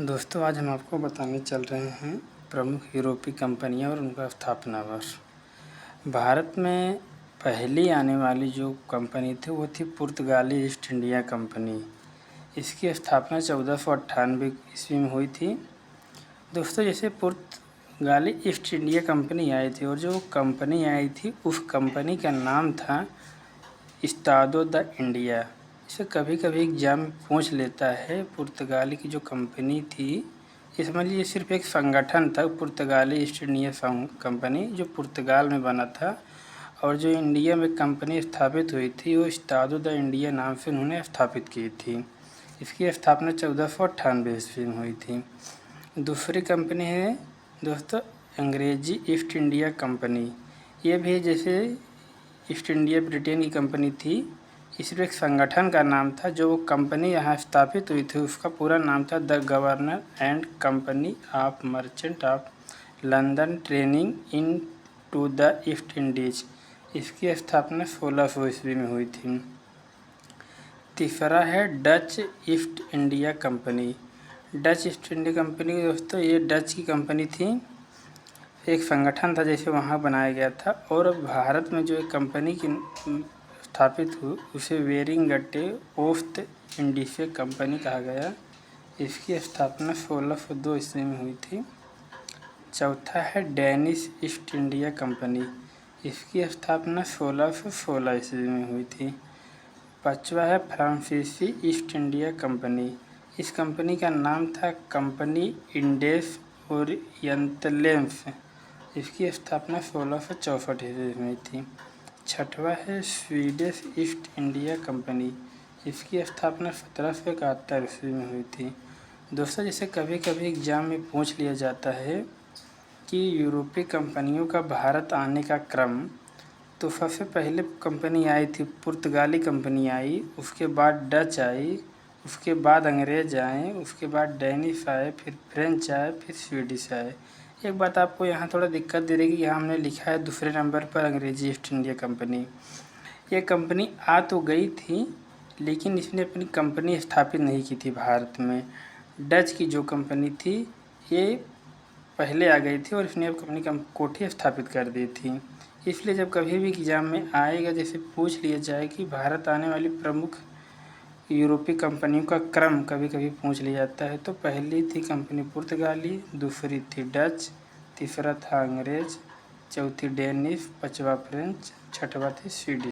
दोस्तों, आज हम आपको बताने चल रहे हैं प्रमुख यूरोपीय कंपनियां और उनका स्थापना वर्ष। भारत में पहली आने वाली जो कंपनी थी वो थी पुर्तगाली ईस्ट इंडिया कंपनी। इसकी स्थापना 1498 ईस्वी में हुई थी। दोस्तों, जैसे पुर्तगाली ईस्ट इंडिया कंपनी आई थी और जो कंपनी आई थी उस कंपनी का नाम था इस्तादो द इंडिया। इसे कभी कभी एग्जाम में पूछ लेता है। पुर्तगाली की जो कंपनी थी, ये समझ लीजिए सिर्फ एक संगठन था, पुर्तगाली ईस्ट इंडिया कंपनी, जो पुर्तगाल में बना था। और जो इंडिया में कंपनी स्थापित हुई थी वो इस्तादो द इंडिया नाम से उन्होंने स्थापित की थी। इसकी स्थापना 1498 ईस्वी में हुई थी। दूसरी कंपनी है दोस्तों अंग्रेजी ईस्ट इंडिया कंपनी। ये भी जैसे ईस्ट इंडिया ब्रिटेन की कंपनी थी, इसमें एक संगठन का नाम था। जो कंपनी यहाँ स्थापित हुई थी उसका पूरा नाम था the governor and company of merchant of London trading into the East Indies. इसकी स्थापना 1600 ईस्वी में हुई थी। तीसरा है Dutch East India company. Dutch East India company दोस्तों ये डच की कंपनी थी, एक संगठन था जैसे वहाँ बनाया गया था। और भारत में जो एक कंपनी की स्थापित हुई उसे वेरिंगटे ओस्ट इंडीसे कंपनी कहा गया। इसकी स्थापना 1602 ईस्वी में हुई थी। चौथा है डेनिश ईस्ट इंडिया कंपनी। इसकी स्थापना 1616 ईस्वी में हुई थी। पांचवा है फ्रांसीसी ईस्ट इंडिया कंपनी। इस कंपनी का नाम था कंपनी इंडेस ओरिएंटलेस। इसकी स्थापना 1664 ईस्वी में थी। छठवा है स्वीडिश ईस्ट इंडिया कंपनी। इसकी स्थापना 1771 ईस्वी में हुई थी। दोस्तों, जैसे कभी कभी एग्जाम में पूछ लिया जाता है कि यूरोपीय कंपनियों का भारत आने का क्रम, तो सबसे पहले कंपनी आई थी पुर्तगाली कंपनी आई, उसके बाद डच आई, उसके बाद अंग्रेज आए, उसके बाद डेनिश आए, फिर फ्रेंच आए, फिर स्वीडिश आए। एक बात आपको यहाँ थोड़ा दिक्कत दे देगी, यहाँ हमने लिखा है दूसरे नंबर पर अंग्रेजी ईस्ट इंडिया कंपनी। ये कंपनी आ तो गई थी लेकिन इसने अपनी कंपनी स्थापित नहीं की थी भारत में। डच की जो कंपनी थी ये पहले आ गई थी और इसने अपनी कोठी स्थापित कर दी थी। इसलिए जब कभी भी एग्जाम में आएगा, जैसे पूछ लिया जाए कि भारत आने वाली प्रमुख यूरोपीय कंपनियों का क्रम कभी कभी पूछ लिया जाता है, तो पहली थी कंपनी पुर्तगाली, दूसरी थी डच, तीसरा था अंग्रेज, चौथी डेनिश, पांचवा फ्रेंच, छठवा थी स्वीडिश।